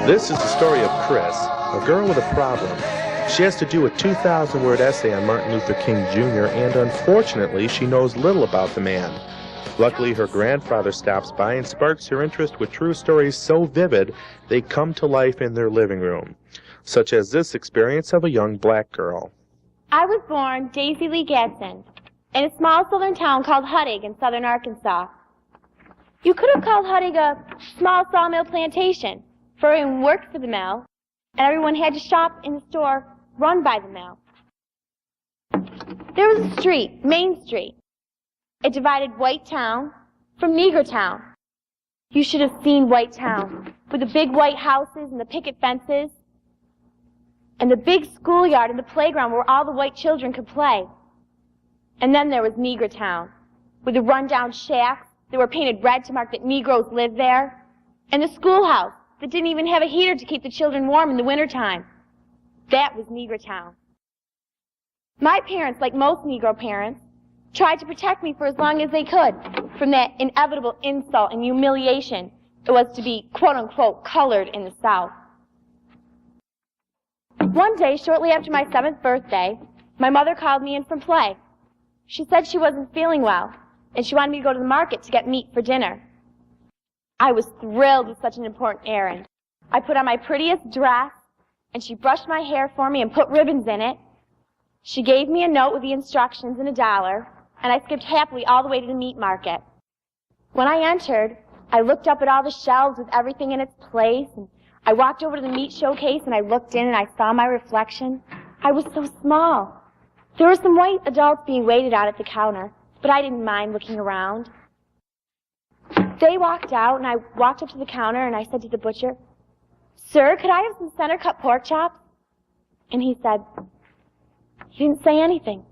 This is the story of Chris, a girl with a problem. She has to do a 2,000-word essay on Martin Luther King Jr., and unfortunately, she knows little about the man. Luckily, her grandfather stops by and sparks her interest with true stories so vivid they come to life in their living room, such as this experience of a young black girl. I was born Daisy Lee Gadsden in a small southern town called Huttig in southern Arkansas. You could have called Huttig a small sawmill plantation, for everyone worked for the mill, and everyone had to shop in the store run by the mill. There was a street, Main Street. It divided White Town from Negro Town. You should have seen White Town, with the big white houses and the picket fences, and the big schoolyard and the playground where all the white children could play. And then there was Negro Town, with the rundown shacks that were painted red to mark that Negroes lived there, and the schoolhouse that didn't even have a heater to keep the children warm in the wintertime. That was Negro Town. My parents, like most Negro parents, tried to protect me for as long as they could from that inevitable insult and humiliation it was to be, quote-unquote, colored in the South. One day, shortly after my 7th birthday, my mother called me in from play. She said she wasn't feeling well, and she wanted me to go to the market to get meat for dinner. I was thrilled with such an important errand. I put on my prettiest dress, and she brushed my hair for me and put ribbons in it. She gave me a note with the instructions and $1, and I skipped happily all the way to the meat market. When I entered, I looked up at all the shelves with everything in its place, and I walked over to the meat showcase, and I looked in, and I saw my reflection. I was so small. There were some white adults being waited on at the counter, but I didn't mind looking around. They walked out, and I walked up to the counter, and I said to the butcher, "Sir, could I have some center-cut pork chops?" And he said, he didn't say anything.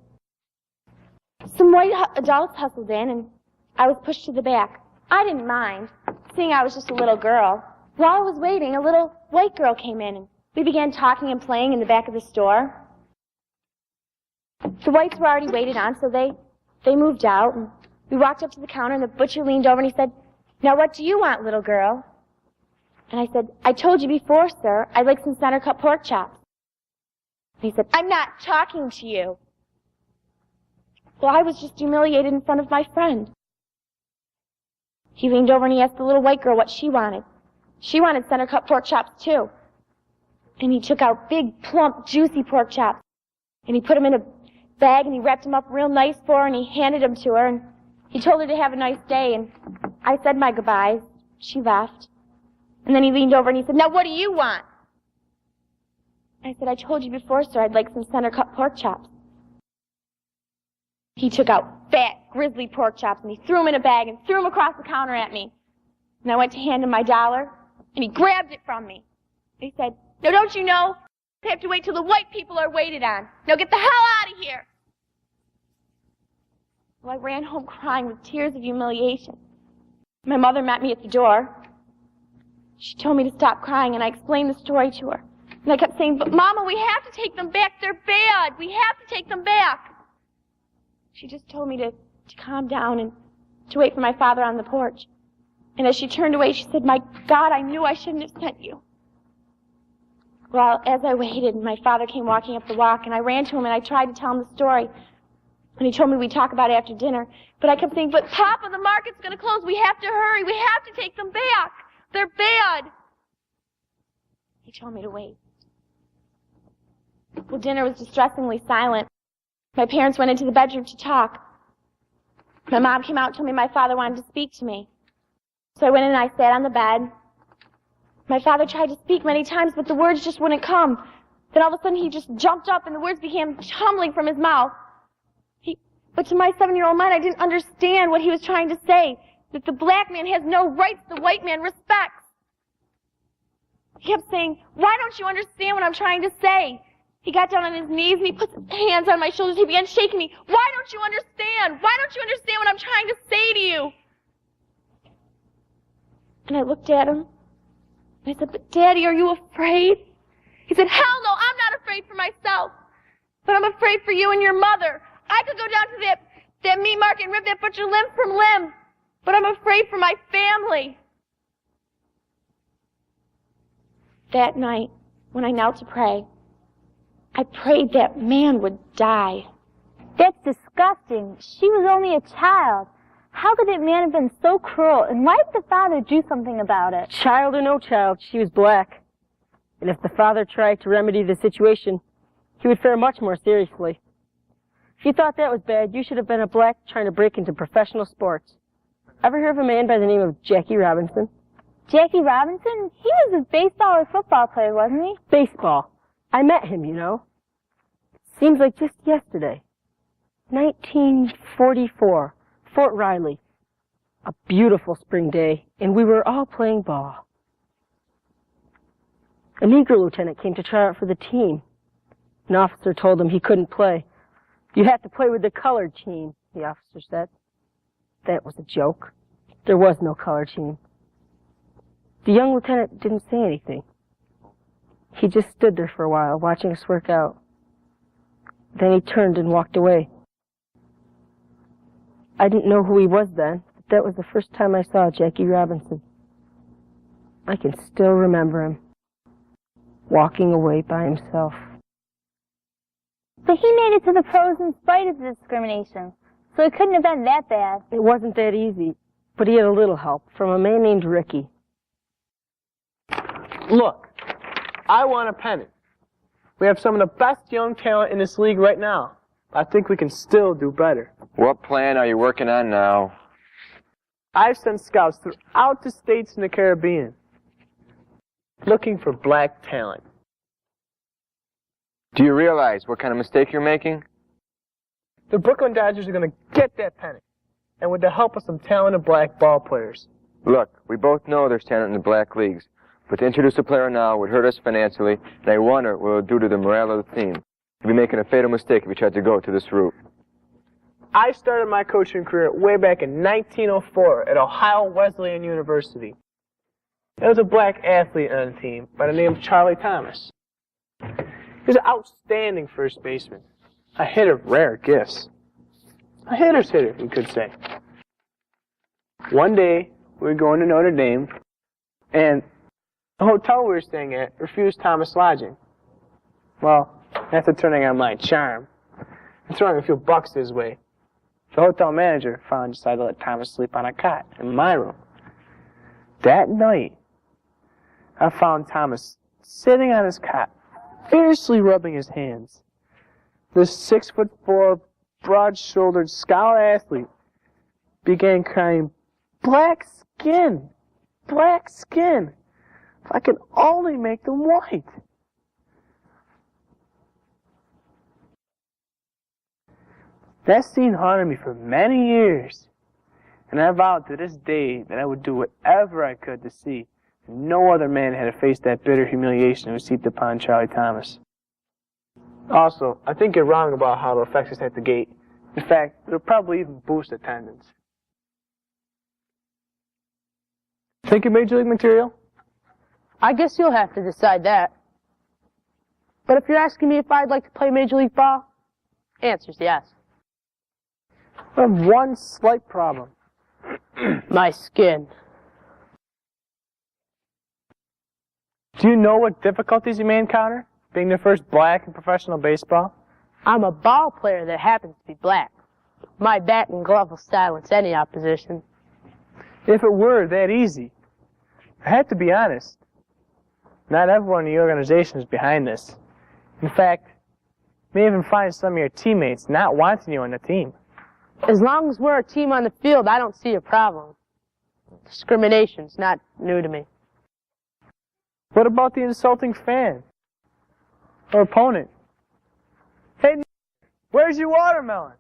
Some white adults hustled in, and I was pushed to the back. I didn't mind, seeing I was just a little girl. While I was waiting, a little white girl came in, and we began talking and playing in the back of the store. The whites were already waited on, so they moved out, and we walked up to the counter, and the butcher leaned over, and he said, "Now what do you want, little girl?" And I said, "I told you before, sir, I'd like some center-cut pork chops." And he said, "I'm not talking to you." Well, I was just humiliated in front of my friend. He leaned over and he asked the little white girl what she wanted. She wanted center-cut pork chops, too. And he took out big, plump, juicy pork chops. And he put them in a bag and he wrapped them up real nice for her and he handed them to her. And he told her to have a nice day. And I said my goodbyes. She left. And then he leaned over and he said, "Now what do you want?" I said, "I told you before, sir, I'd like some center-cut pork chops." He took out fat, grizzly pork chops and he threw them in a bag and threw them across the counter at me. And I went to hand him my $1 and he grabbed it from me. He said, "Now don't you know? I have to wait till the white people are waited on. Now get the hell out of here." Well, I ran home crying with tears of humiliation. My mother met me at the door. She told me to stop crying, and I explained the story to her. And I kept saying, "But Mama, we have to take them back. They're bad. We have to take them back." She just told me to calm down and to wait for my father on the porch. And as she turned away, she said, "My God, I knew I shouldn't have sent you." Well, as I waited, my father came walking up the walk, and I ran to him, and I tried to tell him the story. And he told me we'd talk about it after dinner. But I kept saying, "But Papa, the market's going to close. We have to hurry. We have to take them back. They're bad." He told me to wait. Well, dinner was distressingly silent. My parents went into the bedroom to talk. My mom came out and told me my father wanted to speak to me. So I went in and I sat on the bed. My father tried to speak many times, but the words just wouldn't come. Then all of a sudden he just jumped up and the words began tumbling from his mouth. But to my 7-year-old mind, I didn't understand what he was trying to say, that the black man has no rights the white man respects. He kept saying, "Why don't you understand what I'm trying to say?" He got down on his knees and he put his hands on my shoulders. He began shaking me. "Why don't you understand? Why don't you understand what I'm trying to say to you?" And I looked at him. And I said, "But Daddy, are you afraid?" He said, "Hell no, I'm not afraid for myself. But I'm afraid for you and your mother. I could go down to that meat market and rip that butcher limb from limb. But I'm afraid for my family." That night, when I knelt to pray, I prayed that man would die. That's disgusting. She was only a child. How could that man have been so cruel? And why did the father do something about it? Child or no child, she was black. And if the father tried to remedy the situation, he would fare much more seriously. If you thought that was bad, you should have been a black trying to break into professional sports. Ever hear of a man by the name of Jackie Robinson? Jackie Robinson? He was a baseball or football player, wasn't he? Baseball. I met him, you know. Seems like just yesterday. 1944, Fort Riley. A beautiful spring day, and we were all playing ball. A Negro lieutenant came to try out for the team. An officer told him he couldn't play. You have to play with the colored team, the officer said. That was a joke. There was no colored team. The young lieutenant didn't say anything. He just stood there for a while, watching us work out. Then he turned and walked away. I didn't know who he was then, but that was the first time I saw Jackie Robinson. I can still remember him, walking away by himself. But he made it to the pros in spite of the discrimination, so it couldn't have been that bad. It wasn't that easy, but he had a little help from a man named Ricky. Look, I want a pennant. We have some of the best young talent in this league right now. I think we can still do better. What plan are you working on now? I've sent scouts throughout the states in the Caribbean looking for black talent. Do you realize what kind of mistake you're making? The Brooklyn Dodgers are going to get that pennant, and with the help of some talented black ball players. Look, we both know there's talent in the black leagues, but to introduce a player now would hurt us financially, and I wonder what it will do to the morale of the team. You'd be making a fatal mistake if you tried to go to this route. I started my coaching career way back in 1904 at Ohio Wesleyan University. There was a black athlete on the team by the name of Charlie Thomas. He was an outstanding first baseman, a hitter of rare gifts. A hitter's hitter, you could say. One day, we were going to Notre Dame, and the hotel we were staying at refused Thomas lodging. Well, after turning on my charm and throwing a few bucks his way, the hotel manager finally decided to let Thomas sleep on a cot in my room. That night, I found Thomas sitting on his cot, fiercely rubbing his hands. This 6'4", broad-shouldered scholar athlete began crying, "Black skin! Black skin! If I could only make them white!" That scene haunted me for many years, and I vowed to this day that I would do whatever I could to see that no other man had to face that bitter humiliation that was heaped upon Charlie Thomas. Also, I think you're wrong about how it affects us at the gate. In fact, it'll probably even boost attendance. Think you're Major League material? I guess you'll have to decide that. But if you're asking me if I'd like to play Major League ball, answer's yes. I have one slight problem. My skin. Do you know what difficulties you may encounter, being the first black in professional baseball? I'm a ball player that happens to be black. My bat and glove will silence any opposition. If it were that easy, I have to be honest. Not everyone in the organization is behind this. In fact, you may even find some of your teammates not wanting you on the team. As long as we're a team on the field, I don't see a problem. Discrimination's not new to me. What about the insulting fan or opponent? "Hey, where's your watermelon?"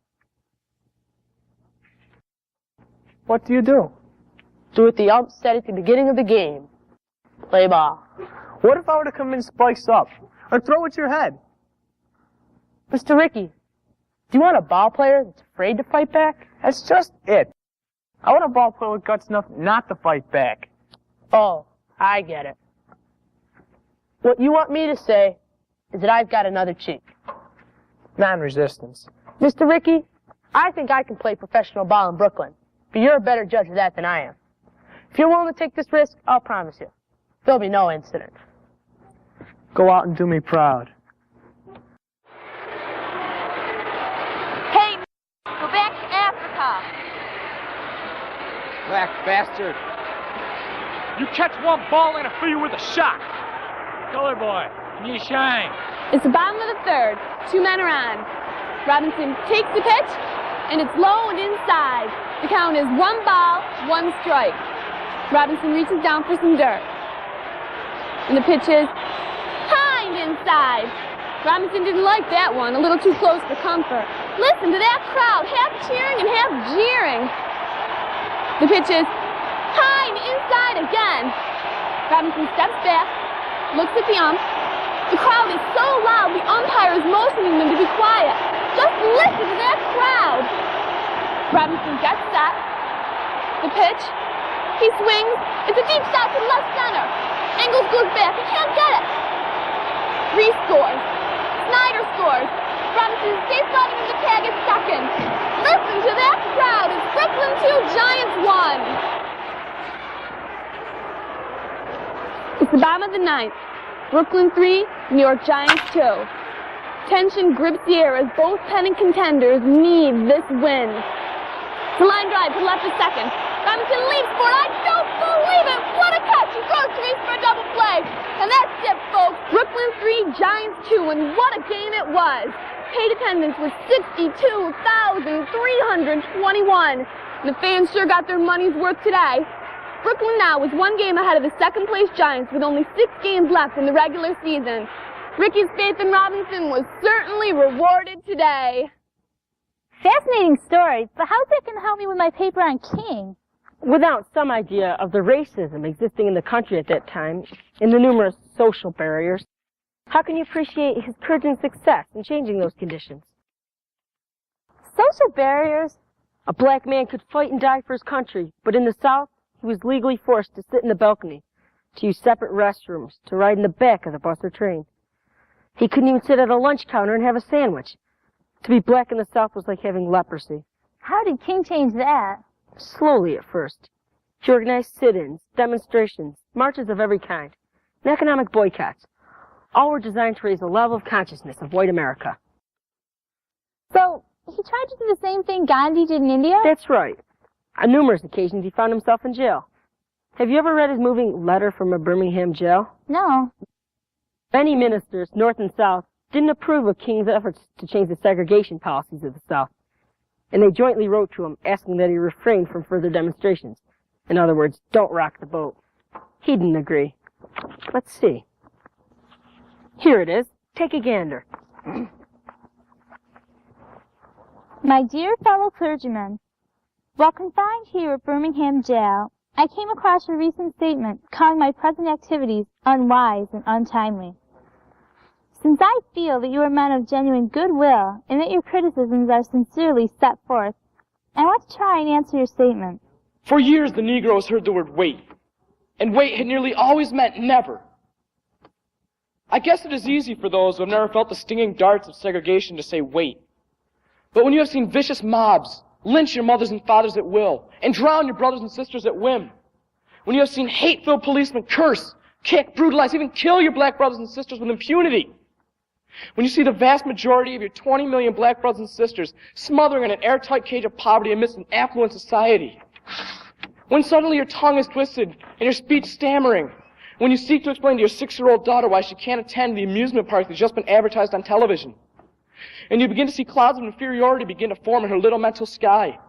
What do you do? Do what the ump said at the beginning of the game. Play ball. What if I were to come in spikes up or throw at your head? Mr. Ricky, do you want a ball player that's afraid to fight back? That's just it. I want a ball player with guts enough not to fight back. Oh, I get it. What you want me to say is that I've got another cheek. Non-resistance. Mr. Ricky, I think I can play professional ball in Brooklyn, but you're a better judge of that than I am. If you're willing to take this risk, I'll promise you, there'll be no incident. Go out and do me proud. Hey, go back to Africa. Black bastard. You catch one ball and I fill you with a shot. Color boy, can you shine? It's the bottom of the third. 2 men are on. Robinson takes the pitch, and it's low and inside. The count is 1 ball, 1 strike. Robinson reaches down for some dirt. And the pitch is high and inside. Robinson didn't like that one, a little too close for comfort. Listen to that crowd, half cheering and half jeering. The pitch is high and inside again. Robinson steps back, looks at the ump. The crowd is so loud, the umpire is motioning them to be quiet. Just listen to that crowd. Robinson gets set. The pitch. He swings. It's a deep shot to left center. Engels goes back. He can't get it. Reese scores. Snyder scores. Robinson stays sliding in the tag at second. Listen to that crowd. It's Brooklyn 2, Giants 1. It's the bottom of the ninth. Brooklyn 3, New York Giants 2. Tension grips the air as both pennant contenders need this win. It's a line drive to left at second. Robinson leaps for it. I don't believe it. What a catch. He throws to Reese for a double play. And that's it, folks. Brooklyn 3, Giants 2. And what a game it was. Paid attendance was 62,321. The fans sure got their money's worth today. Brooklyn now is 1 game ahead of the second-place Giants with only 6 games left in the regular season. Ricky's faith in Robinson was certainly rewarded today. Fascinating story, but how's that going to help me with my paper on King? Without some idea of the racism existing in the country at that time and the numerous social barriers, how can you appreciate his courage and success in changing those conditions? Social barriers? A black man could fight and die for his country, but in the South, he was legally forced to sit in the balcony, to use separate restrooms, to ride in the back of the bus or train. He couldn't even sit at a lunch counter and have a sandwich. To be black in the South was like having leprosy. How did King change that? Slowly at first. He organized sit-ins, demonstrations, marches of every kind, and economic boycotts. All were designed to raise the level of consciousness of white America. So, he tried to do the same thing Gandhi did in India? That's right. On numerous occasions, he found himself in jail. Have you ever read his moving Letter from a Birmingham Jail? No. Many ministers, North and South, didn't approve of King's efforts to change the segregation policies of the South, and they jointly wrote to him asking that he refrain from further demonstrations. In other words, don't rock the boat. He didn't agree. Let's see. Here it is. Take a gander. My dear fellow clergymen, while confined here at Birmingham Jail, I came across your recent statement calling my present activities unwise and untimely. Since I feel that you are men of genuine goodwill and that your criticisms are sincerely set forth, I want to try and answer your statement. For years the Negroes heard the word wait, and wait had nearly always meant never. I guess it is easy for those who have never felt the stinging darts of segregation to say wait. But when you have seen vicious mobs lynch your mothers and fathers at will, and drown your brothers and sisters at whim, when you have seen hate-filled policemen curse, kick, brutalize, even kill your black brothers and sisters with impunity, when you see the vast majority of your 20 million black brothers and sisters smothering in an airtight cage of poverty amidst an affluent society, when suddenly your tongue is twisted and your speech stammering, when you seek to explain to your 6-year-old daughter why she can't attend the amusement park that's just been advertised on television, and you begin to see clouds of inferiority begin to form in her little mental sky,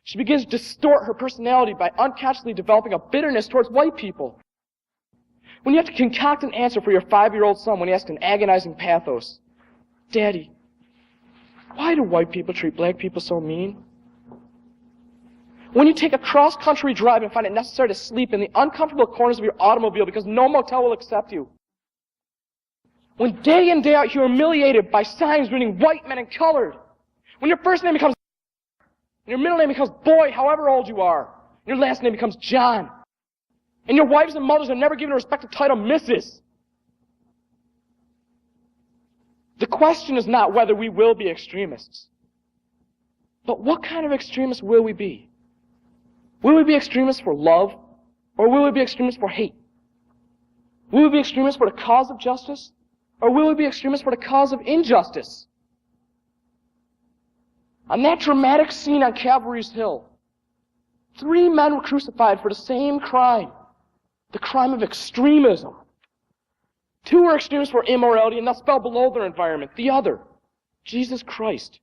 she begins to distort her personality by unconsciously developing a bitterness towards white people. When you have to concoct an answer for your 5-year-old son when he asks in agonizing pathos, Daddy, why do white people treat black people so mean? When you take a cross-country drive and find it necessary to sleep in the uncomfortable corners of your automobile because no motel will accept you. When day in, day out you're humiliated by signs reading white men and colored. When your first name becomes and your middle name becomes Boy, however old you are. And your last name becomes John. And your wives and mothers are never given a respected title Mrs. The question is not whether we will be extremists, but what kind of extremists will we be? Will we be extremists for love, or will we be extremists for hate? Will we be extremists for the cause of justice? Or will we be extremists for the cause of injustice? On that dramatic scene on Calvary's Hill, 3 men were crucified for the same crime, the crime of extremism. 2 were extremists for immorality and thus fell below their environment. The other, Jesus Christ,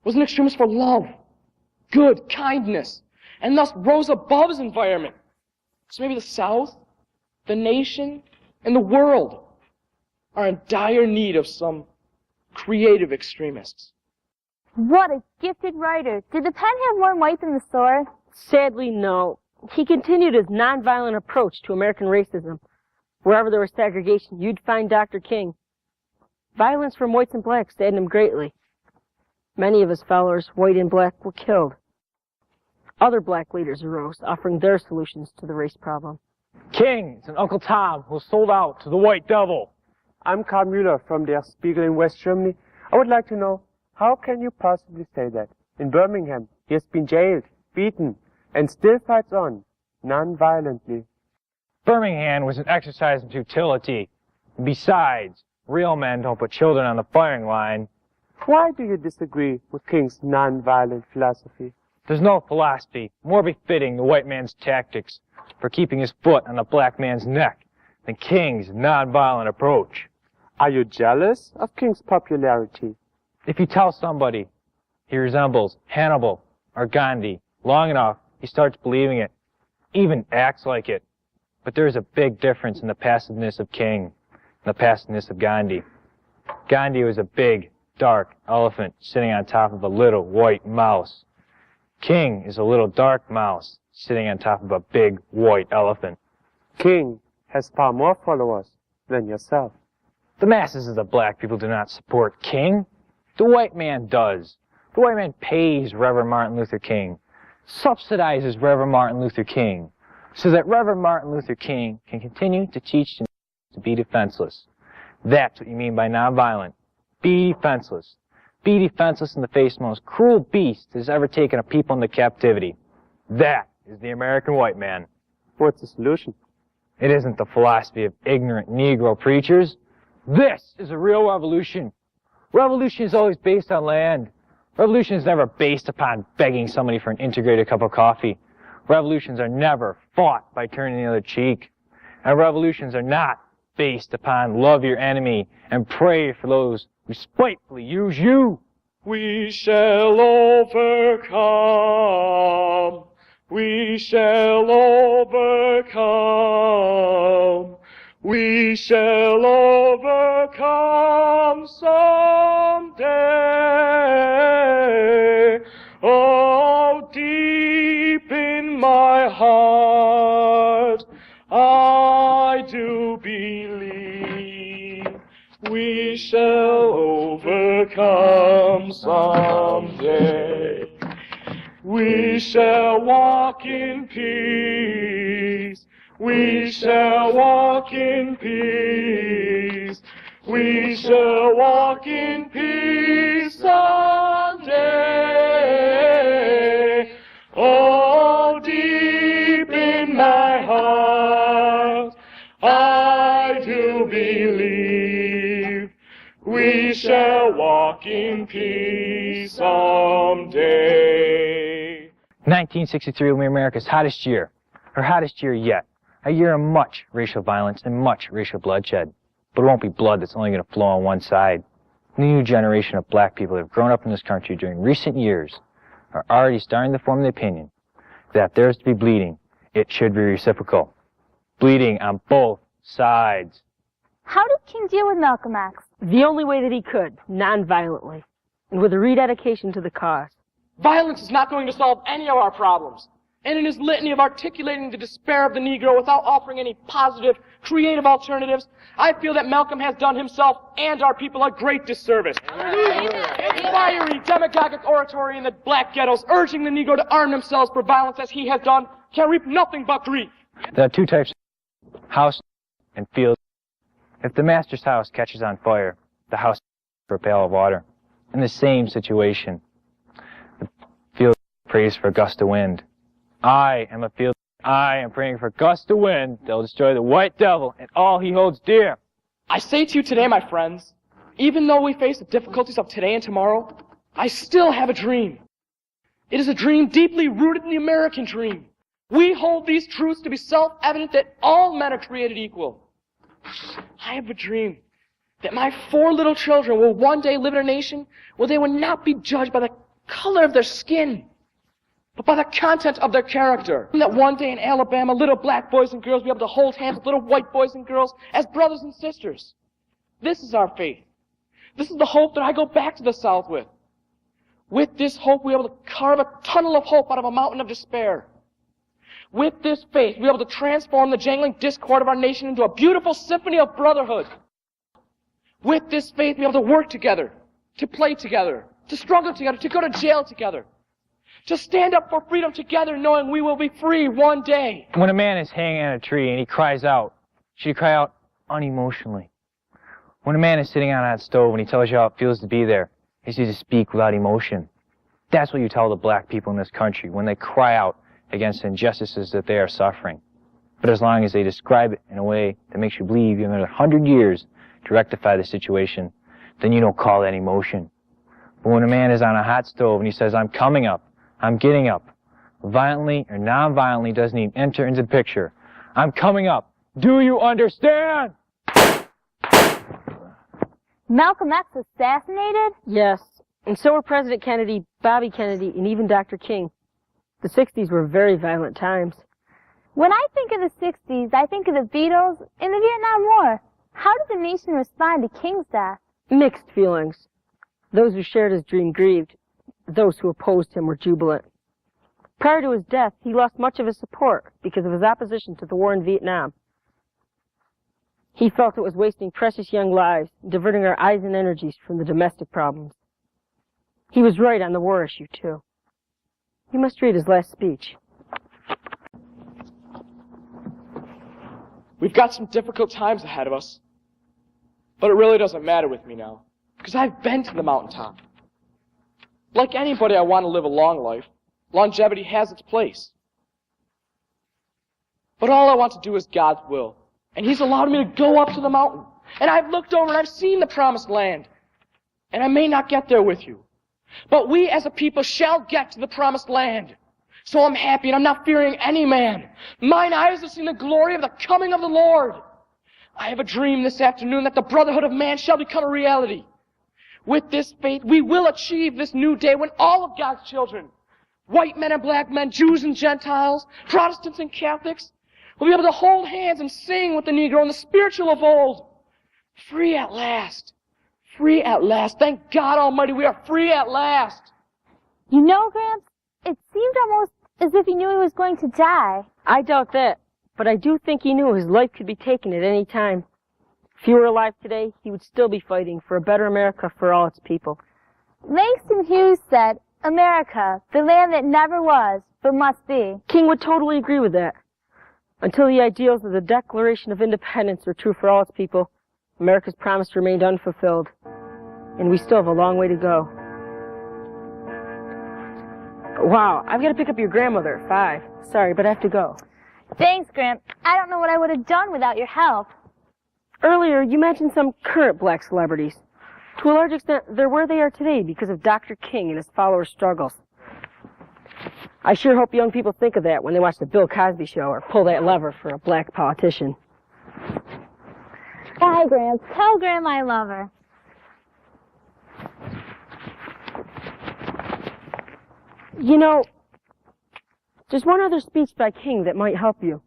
was an extremist for love, good, kindness, and thus rose above his environment. So maybe the South, the nation, and the world are in dire need of some creative extremists. What a gifted writer. Did the pen have more might than the sword? Sadly, no. He continued his nonviolent approach to American racism. Wherever there was segregation, you'd find Dr. King. Violence from whites and blacks saddened him greatly. Many of his followers, white and black, were killed. Other black leaders arose, offering their solutions to the race problem. King is an Uncle Tom who sold out to the white devil. I'm Karl Müller from Der Spiegel in West Germany. I would like to know, how can you possibly say that? In Birmingham, he has been jailed, beaten, and still fights on, non-violently. Birmingham was an exercise in futility. Besides, real men don't put children on the firing line. Why do you disagree with King's non-violent philosophy? There's no philosophy more befitting the white man's tactics for keeping his foot on the black man's neck than King's non-violent approach. Are you jealous of King's popularity? If you tell somebody he resembles Hannibal or Gandhi long enough, he starts believing it, even acts like it. But there is a big difference in the passiveness of King and the passiveness of Gandhi. Gandhi was a big, dark elephant sitting on top of a little white mouse. King is a little dark mouse sitting on top of a big white elephant. King has far more followers than yourself. The masses of the black people do not support King. The white man does. The white man pays Reverend Martin Luther King, subsidizes Reverend Martin Luther King, so that Reverend Martin Luther King can continue to teach to be defenseless. That's what you mean by nonviolent. Be defenseless. Be defenseless in the face of the most cruel beast that has ever taken a people into captivity. That is the American white man. What's the solution? It isn't the philosophy of ignorant Negro preachers. This is a real revolution. Revolution is always based on land. Revolution is never based upon begging somebody for an integrated cup of coffee. Revolutions are never fought by turning the other cheek. And revolutions are not based upon love your enemy and pray for those who spitefully use you. We shall overcome. We shall overcome. We shall overcome someday. Oh, deep in my heart, I do believe we shall overcome someday. We shall walk in peace. We shall walk in peace. We shall walk in peace someday. Oh, deep in my heart, I do believe we shall walk in peace someday. 1963 will be America's hottest year, her hottest year yet. A year of much racial violence and much racial bloodshed. But it won't be blood that's only going to flow on one side. The new generation of black people that have grown up in this country during recent years are already starting to form the opinion that if there's to be bleeding, it should be reciprocal. Bleeding on both sides. How did King deal with Malcolm X? The only way that he could, non-violently, and with a rededication to the cause. Violence is not going to solve any of our problems. And in his litany of articulating the despair of the Negro without offering any positive, creative alternatives, I feel that Malcolm has done himself and our people a great disservice. Fiery, demagogic oratory in the black ghettos, urging the Negro to arm themselves for violence as he has done, can reap nothing but grief. There are two types of house and field. If the master's house catches on fire, the house for a pail of water. In the same situation, the field prays for a gust of wind. I am a field. I am praying for gusts of wind that will destroy the white devil and all he holds dear. I say to you today, my friends, even though we face the difficulties of today and tomorrow, I still have a dream. It is a dream deeply rooted in the American dream. We hold these truths to be self-evident that all men are created equal. I have a dream that my 4 little children will one day live in a nation where they will not be judged by the color of their skin, but by the content of their character. And that one day in Alabama, little black boys and girls will be able to hold hands with little white boys and girls as brothers and sisters. This is our faith. This is the hope that I go back to the South with. With this hope, we're able to carve a tunnel of hope out of a mountain of despair. With this faith, we're able to transform the jangling discord of our nation into a beautiful symphony of brotherhood. With this faith, we're able to work together, to play together, to struggle together, to go to jail together, to stand up for freedom together, knowing we will be free one day. When a man is hanging on a tree and he cries out, should he cry out unemotionally? When a man is sitting on a hot stove and he tells you how it feels to be there, he needs to speak without emotion. That's what you tell the black people in this country when they cry out against the injustices that they are suffering. But as long as they describe it in a way that makes you believe you have 100 years to rectify the situation, then you don't call that emotion. But when a man is on a hot stove and he says, I'm coming up, I'm getting up, violently or non-violently doesn't even enter into the picture. I'm coming up. Do you understand? Malcolm X assassinated? Yes, and so were President Kennedy, Bobby Kennedy, and even Dr. King. The 60s were very violent times. When I think of the 60s, I think of the Beatles and the Vietnam War. How did the nation respond to King's death? Mixed feelings. Those who shared his dream grieved. Those who opposed him were jubilant. Prior to his death, he lost much of his support because of his opposition to the war in Vietnam. He felt it was wasting precious young lives, diverting our eyes and energies from the domestic problems. He was right on the war issue, too. You must read his last speech. We've got some difficult times ahead of us, but it really doesn't matter with me now, because I've been to the mountaintop. Like anybody, I want to live a long life. Longevity has its place. But all I want to do is God's will. And He's allowed me to go up to the mountain. And I've looked over and I've seen the promised land. And I may not get there with you. But we as a people shall get to the promised land. So I'm happy and I'm not fearing any man. Mine eyes have seen the glory of the coming of the Lord. I have a dream this afternoon that the brotherhood of man shall become a reality. With this faith, we will achieve this new day when all of God's children, white men and black men, Jews and Gentiles, Protestants and Catholics, will be able to hold hands and sing with the Negro in the spiritual of old. Free at last. Free at last. Thank God Almighty, we are free at last. You know, Gramps, it seemed almost as if he knew he was going to die. I doubt that, but I do think he knew his life could be taken at any time. If he were alive today, he would still be fighting for a better America for all its people. Langston Hughes said, America, the land that never was, but must be. King would totally agree with that. Until the ideals of the Declaration of Independence were true for all its people, America's promise remained unfulfilled. And we still have a long way to go. Wow, I've got to pick up your grandmother at 5. Sorry, but I have to go. Thanks, Gramp. I don't know what I would have done without your help. Earlier, you mentioned some current black celebrities. To a large extent, they're where they are today because of Dr. King and his followers' struggles. I sure hope young people think of that when they watch the Bill Cosby show or pull that lever for a black politician. Bye, Gramps. Tell Grandma I love her. You know, there's one other speech by King that might help you.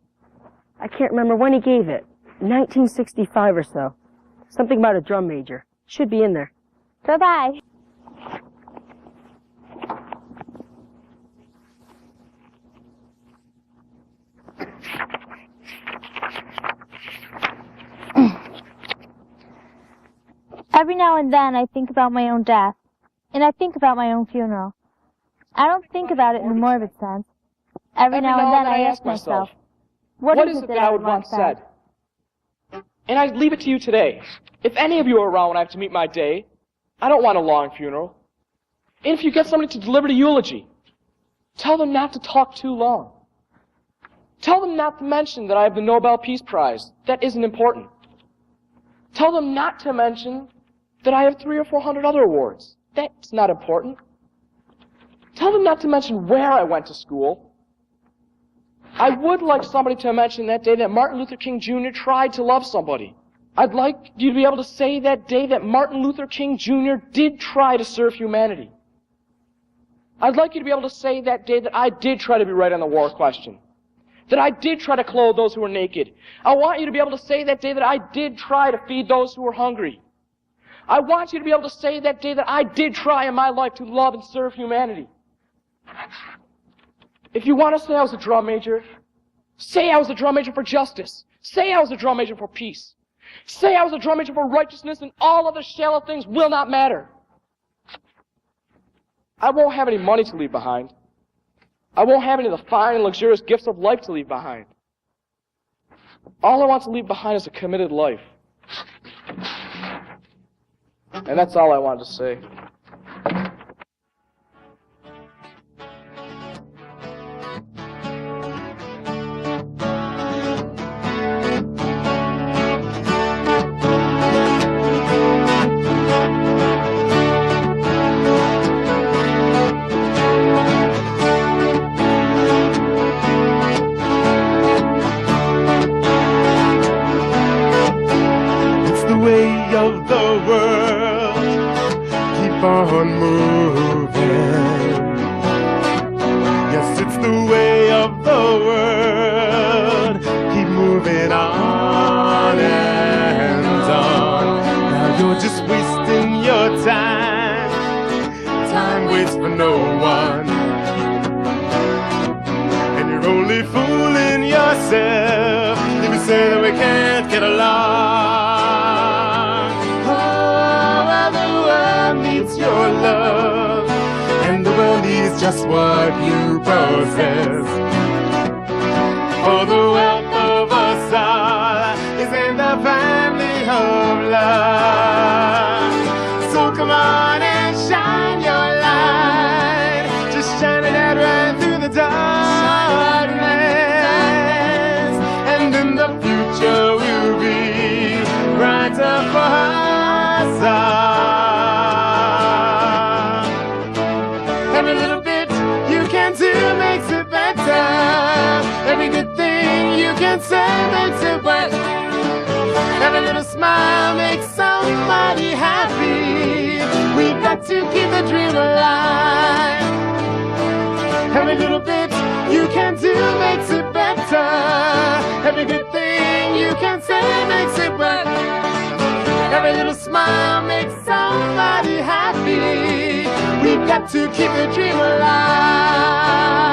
I can't remember when he gave it. 1965 or so. Something about a drum major. Should be in there. Bye-bye. Every now and then I think about my own death, and I think about my own funeral. I don't think about it in a morbid sense. Every now and then I ask myself, what is it that I would want said? And I leave it to you today. If any of you are around when I have to meet my day, I don't want a long funeral. And if you get somebody to deliver the eulogy, tell them not to talk too long. Tell them not to mention that I have the Nobel Peace Prize. That isn't important. Tell them not to mention that I have 300 or 400 other awards. That's not important. Tell them not to mention where I went to school. I would like somebody to mention that day that Martin Luther King Jr. tried to love somebody. I'd like you to be able to say that day that Martin Luther King Jr. did try to serve humanity. I'd like you to be able to say that day that I did try to be right on the war question. That I did try to clothe those who were naked. I want you to be able to say that day that I did try to feed those who were hungry. I want you to be able to say that day that I did try in my life to love and serve humanity. If you want to say I was a drum major, say I was a drum major for justice. Say I was a drum major for peace. Say I was a drum major for righteousness, and all other shallow things will not matter. I won't have any money to leave behind. I won't have any of the fine and luxurious gifts of life to leave behind. All I want to leave behind is a committed life. And that's all I wanted to say. On moving. Yes, it's the way of the world. Keep moving on and on. Now you're just wasting your time. Time waits for no one. And you're only fooling yourself if you say that we can't get along. Your love, and the world needs just what you possess. For the wealth of us all is in the family of love. So come on and shine your light, just shine it out right through the darkness, and then the future will be brighter for us all. Every little bit you can do makes it better. Every good thing you can say makes it better. Every little smile makes somebody happy. We've got to keep the dream alive. Every little bit you can do makes it better. Every good thing you can say makes it better. Every little smile makes somebody happy. We've got to keep the dream alive.